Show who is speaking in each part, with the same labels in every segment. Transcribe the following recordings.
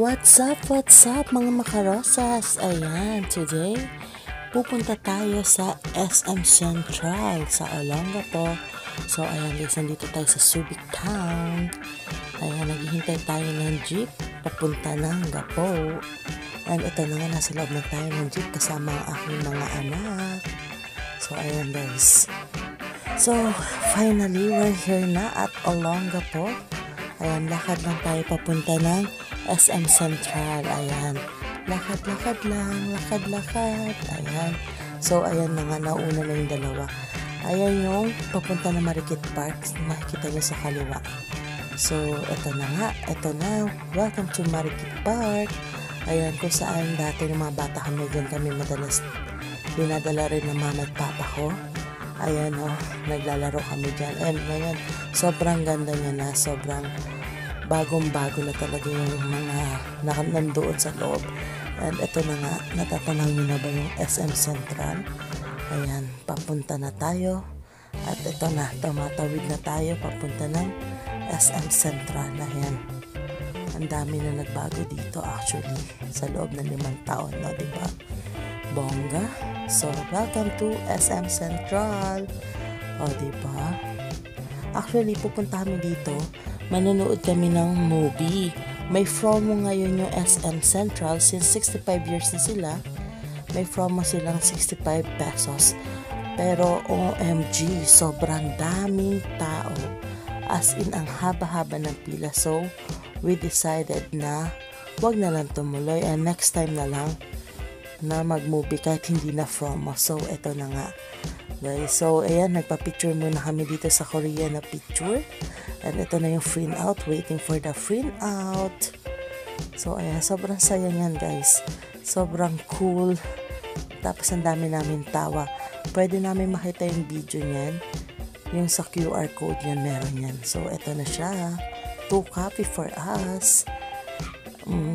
Speaker 1: What's up mga makarosas? Ayan, today pupunta tayo sa SM Central sa Olongapo. So ayan guys, nandito tayo sa Subic Town. Ayan, naghihintay tayo ng jeep papunta ng Gapo. And ito na nga, nasa loob na tayo ng jeep kasama ang aking mga anak. So ayan guys. So finally, we're here na at Olongapo. Ayan, lakad lang tayo papunta ng SM Central. Ayan, lakad lang, lakad. Ayan, so ayan na nga, nauna na yung dalawa. Ayan yung papunta na Marikit Park, makikita nyo sa kaliwa. So eto na nga, eto na, welcome to Marikit Park. Ayan, kung saan dati ng mga bata kami, dyan kami madalas dinadala rin ng mama at papa ko. Ayan o, naglalaro kami dyan. And ngayon, sobrang ganda niya na, sobrang bagong-bago na talaga yung mga nandoon sa loob. And ito na nga, natatanaw nyo na ba yung SM Central? Ayan, papunta na tayo. At ito na, tumatawid na tayo papunta ng SM Central. Ayan, ang dami na nagbago dito actually sa loob ng 5 taon, no, diba? Bongga. So, welcome to SM Central. O, diba? Actually, pupunta kami dito, manonood kami ng movie. May promo ngayon yung SM Central since 65 years na sila. May promo silang 65 pesos. Pero OMG, sobrang daming tao. As in, ang haba-haba ng pila. So, we decided na wag na lang tumuloy and next time na lang na mag-movie kahit hindi na promo. So, eto na nga guys. So, ayan, nagpa-picture muna kami dito sa Korea na picture. And ito na yung print out. Waiting for the print out. So, ayan, sobrang saya niyan guys. Sobrang cool. Tapos, ang dami namin tawa. Pwede namin makita yung video niyan. Yung sa QR code niyan, meron yan. So, ito na siya. 2 copy for us.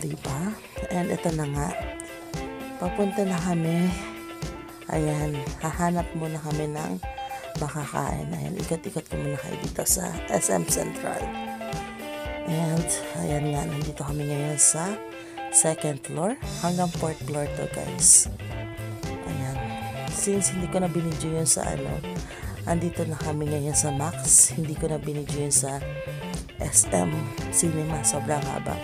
Speaker 1: Diba? And ito na nga. Papunta na kami. Ayan, hahanap muna kami ng makakain. Ayan, ikot-ikot ko muna kayo dito sa SM Central. And, ayan nga, nandito kami ngayon sa 2nd floor. Hanggang 4th floor to guys. Ayan. Since hindi ko na binidyo yun sa andito na kami ngayon sa Max. Hindi ko na binidyo yun sa SM Cinema. Sobrang haba.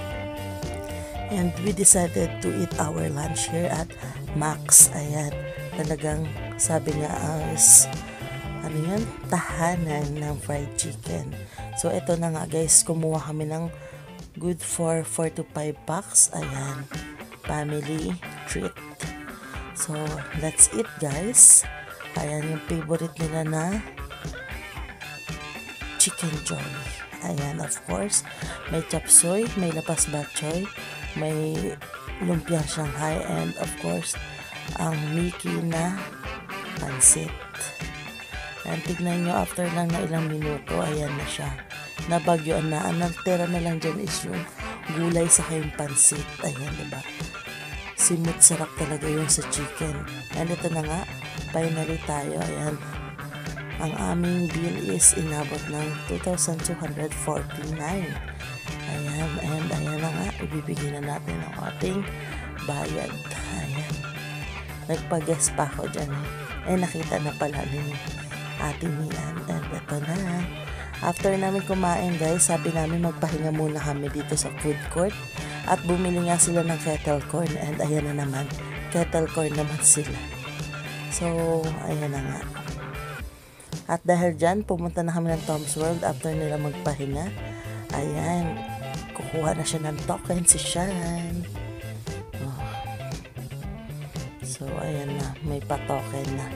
Speaker 1: And we decided to eat our lunch here at Max. Ayan, talagang sabi nga is tahanan ng fried chicken. So ito na nga guys, kumuha kami ng good for 4 to 5 packs. Ayan, family treat. So let's eat guys. Ayan yung favorite nila na chicken joy. Ayan, of course, may chop suey, may lapas batchoy, may lumpiang Shanghai, and of course, ang Mickey na pansit. And tignan nyo, after lang na ilang minuto, ayan na siya. Nabagyoan na. Ang nagtira na lang dyan is yung gulay sa kayong pansit. Ayan, diba? Simut sarap talaga yung sa chicken. And ito na nga, finally tayo. Ayan. Ang aming bill is inabot ng 2,249. Ayan, and ayan na nga, ibibigay na natin ang ating bayad. Ayan. Nagpag-guess pa ako dyan nakita na pala ni Ate Mian. And ito na. After namin kumain guys, sabi namin magpahinga muna kami dito sa food court. At bumili nga sila ng kettle corn. And ayan na naman, kettle corn naman sila. So, ayan na nga. At dahil dyan, pumunta na kami ng Tom's World after nila magpahinga. Ayan, kukuha na siya ng token si Shan. Oh. So, ayan na, may pa-token na.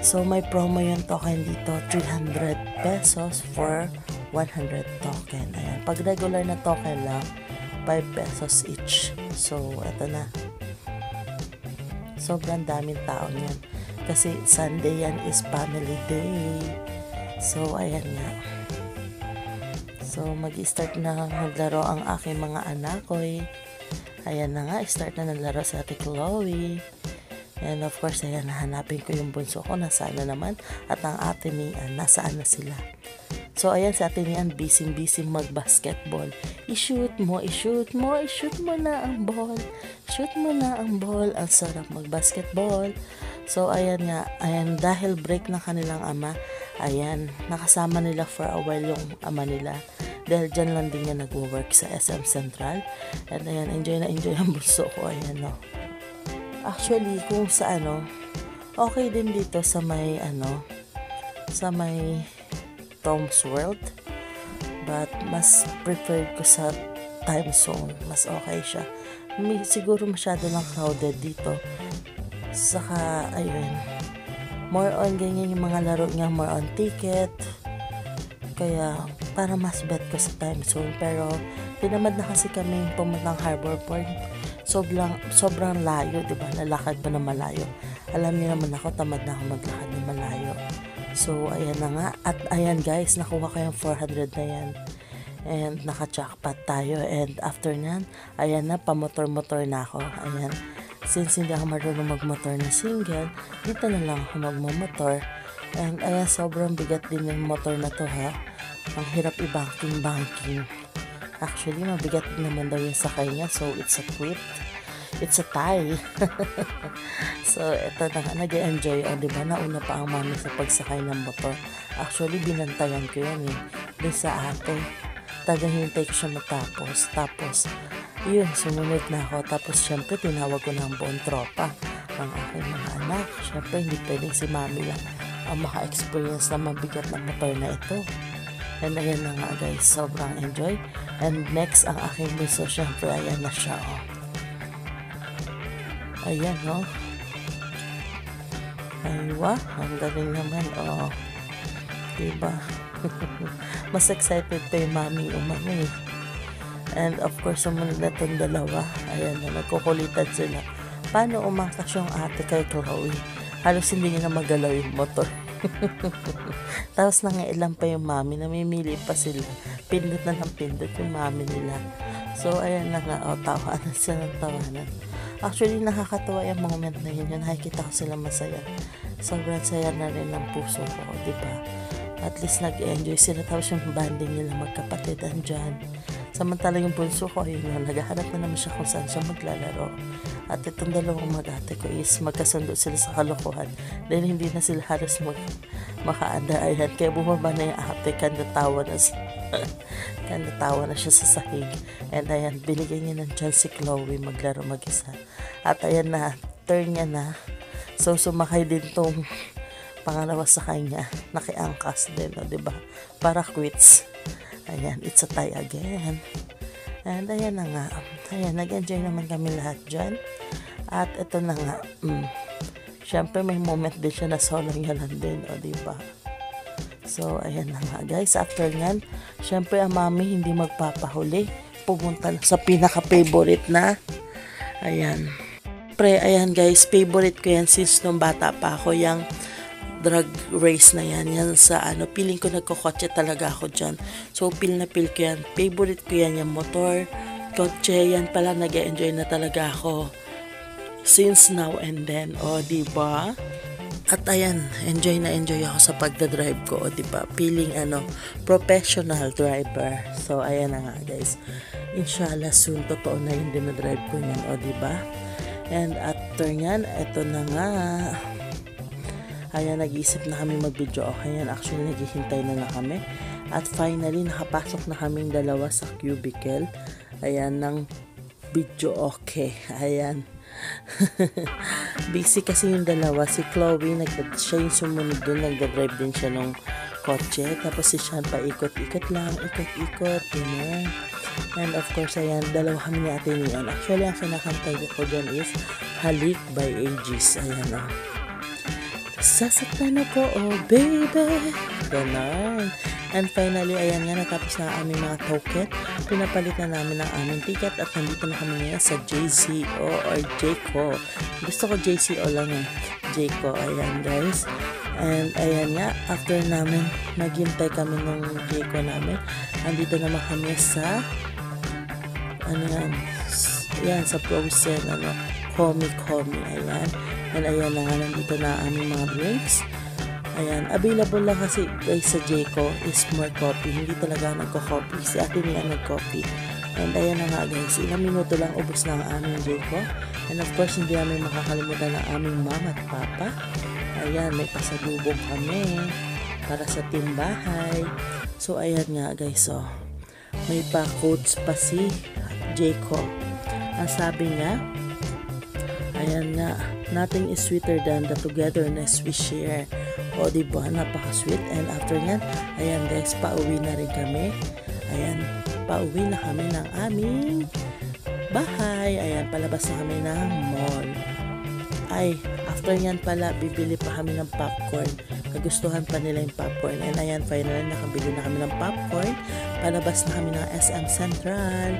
Speaker 1: So, may promo yung token dito, 300 pesos for 100 token. Ayan, pag regular na token lang, 5 pesos each. So, eto na. Sobrang daming tao niyan. Kasi Sunday yan is family day. So, ayan nga. So, mag-start na naglaro ang aking mga anak ko. Ayan na nga, start na naglaro sa Ate Chloe. And of course, ayan, hanapin ko yung bunso ko, nasaan na naman. At ang ate Mian, nasaan na sila. So, ayan sa atin yan, busy mag-basketball. I-shoot mo na ang ball. Shoot mo na ang ball. Ang sarap mag-basketball. So, ayan nga, ayan, dahil break ng kanilang ama, ayan, nakasama nila for a while yung ama nila. Dahil dyan lang din niya nag-work sa SM Central. And ayan, enjoy ang bunso ko. Ayan, no. Actually, kung sa okay din dito sa may Tom's World, but mas preferred ko sa time zone. Mas okay siya. Siguro masyado lang crowded dito. Saka ayun, more on ganyan yung mga laro niya, more on ticket, kaya para mas bet ko sa time zone. Pero tinamad na kasi kami pumuntang Harbor Point. Sobrang layo, diba? Lalakad pa na malayo. Alam niyo naman ako, tamad na ako maglakad na malayo. So, ayan na nga. At ayan guys, nakuha ko yung 400 na yan. And naka-jackpot tayo. And after nyan, ayan na, pamotor-motor na ako. Ayan. Since hindi ako marunong magmotor na single, dito na lang ako magmamotor. And ayan, sobrang bigat din yung motor na to, ha. Ang hirap i-banking. Actually, mabigat din naman daw yung sakay niya. So, it's a quit. It's a tie. So, eto na nga, nag-enjoy. O, diba, nauna pa ang mami sa pagsakay ng motor. Actually, binantayan ko yan eh. Doon sa ate. Tagahintay ko siya matapos. Tapos, yun, sumunod na ako. Tapos, syempre, tinawag ko ng buong tropa. Ang aking mga anak. Syempre, hindi pwedeng si mami lang ang maka-experience na mabigat na motor na ito. And ayan na nga guys, sobrang enjoy. And next, ang aking bunso, syempre, ayan na siya, oh. Ayan, no? Aywa, ang galing naman, oh. Diba? Mas excited pa yung mami umami. And of course, sumunod na itong dalawa. Ayan na, nagkukulitan sila. Paano umangkas yung ate kay Chloe? Halos hindi niya na magalaw yung motor. Tapos nangailan pa yung mami, namimili pa sila. Pindot na ng pindot yung mami nila. So, ayan na nga, oh, tawanan sila ng tawanan. Actually, nakakatawa yung moment na yun. Nakikita ko sila masaya. Sobrang saya na rin ng puso ko, diba? At least nag-enjoy sila. Tapos yung banding nila magkapatid andyan. Samantala yung bunso ko, ayun na, naghahanap na naman siya kung saan siya maglalaro. At itong dalawang mag-ate ko is magkasundo sila sa kalokohan. Dahil hindi na sila halos makaanda. Ayan, kaya bumaba na yung ate, kandatawa na siya sa sahig. And ayan, binigay niya ng chance si Chloe maglaro mag-isa. At ayan na, turn niya na. So, sumakay din tong pangalawa sa kanya. Nakiangkas din, no, diba? Para quits. Ayan, it's a tie again. And ayan na nga. Ayan, nag-enjoy naman kami lahat dyan. At ito na nga. Siyempre, may moment din siya na solo niya lang din, o diba? So, ayan na nga guys. After nyan, syempre ang mami hindi magpapahuli. Pumunta na sa pinaka-favorite na. Ayan. Ayan guys, favorite ko yan since nung bata pa ako. Yung drag race na yan. Yan sa feeling ko nagkokotse talaga ako dyan. So, feel ko yan. Favorite ko yan yung motor, kotse. Yan pala, nag-enjoy na talaga ako. Since now and then. O, diba? At ayan, enjoy ako sa pagdadrive ko, o diba? Feeling professional driver. So ayan na nga guys. Inshallah soon totoo na yung dinadrive ko niyan, o diba? And after nyan, eto na nga. Ayan, nag-iisip na kami mag-video. Okay yan, actually naghihintay na kami. At finally, nakapasok na kaming dalawa sa cubicle. Ayan, ng video okay. Ayan. Busy kasi yung dalawa. Si Chloe, siya yung sumunod dun, nagdadrive din siya ng kotse. Tapos si Sean pa ikot-ikot lang, ikot-ikot, yun. And of course, ayan, dalawa kami ni Ate Nian. Actually, ang kinakantay ko dyan is Halik by Aegis. Ayan, o. Sasaktan ako, oh baby. Ganon. And finally, ayan nga, natapos na aming mga token. Pinapalit na namin ang aming ticket at nandito na kami ngayon sa JCO or Jayco. Gusto ko JCO lang eh. Jayco, ayan guys. And ayan nga, after namin, naghintay kami ng Jayco namin. Andito naman kami sa, yan, sa Frozen, Komi, ayan. And ayan na nga, nandito na aming mga drinks. Ayan, available lang kasi guys sa Jayco is more coffee. Hindi talaga nagko-coffee. Si Ate Nia nag-coffee. And ayan na nga guys, ilang minuto lang ubos na ang aming Jayco. And of course, hindi namin makakalimutan ang aming mama at papa. Ayan, may pasalubong kami para sa timbahay. So ayan nga guys, so may pa-quotes pa si Jayco. Ang sabi nga, ayan nga, nothing is sweeter than the togetherness we share. O diba, napaka-sweet. And after yan, ayan guys, pauwi na rin kami. Ayan, pauwi na kami ng aming bahay. Ayan, palabas na kami ng mall. Ay, after yan pala, bibili pa kami ng popcorn. Nagustuhan pa nila yung popcorn. And ayan, finally, nakabili na kami ng popcorn. Palabas na kami ng SM Central.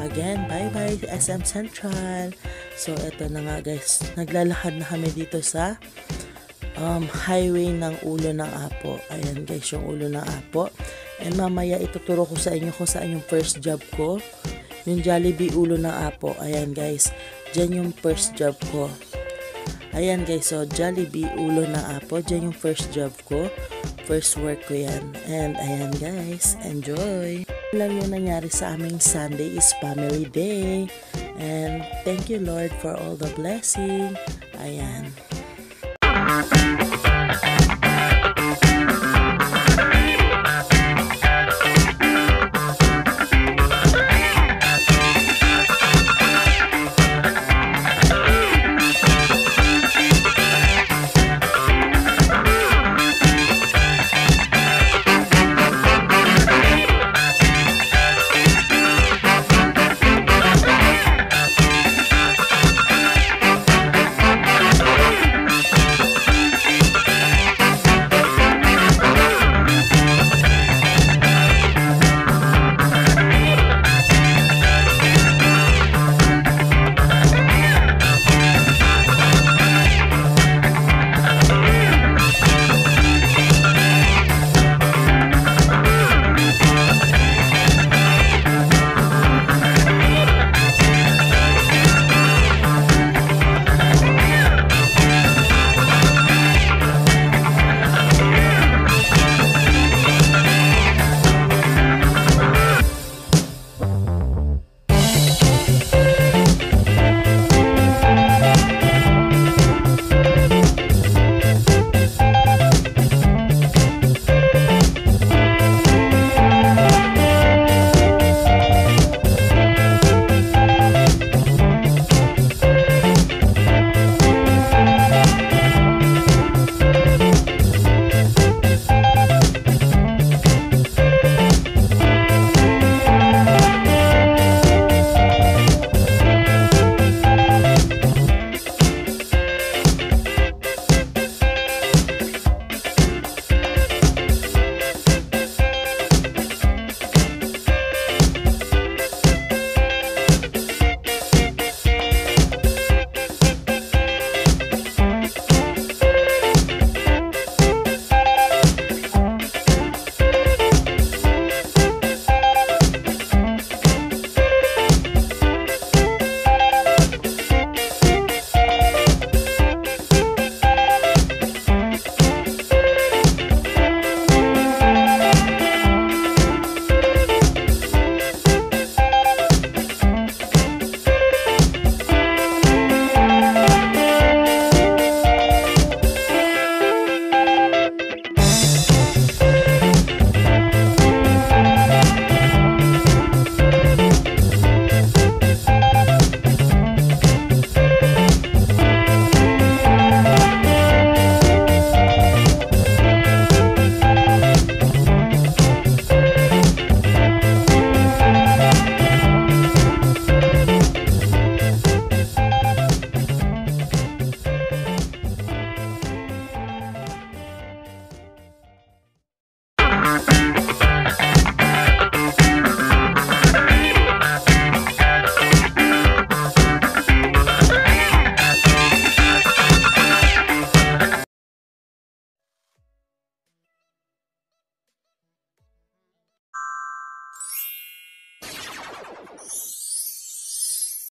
Speaker 1: Again, bye-bye SM Central. So, eto na nga guys. Naglalakad na kami dito sa highway ng Ulo ng Apo. Ayan guys, yung Ulo ng Apo. And mamaya ituturo ko sa inyo kung saan yung first job ko. Yung Jollibee Ulo ng Apo. Ayan guys, dyan yung first job ko. Ayan guys, so Jollibee Ulo ng Apo. Dyan yung first job ko. First work ko yan. And ayan guys, enjoy! Lang yung nangyari sa aming Sunday is Family Day. And thank you Lord for all the blessing. Ayan.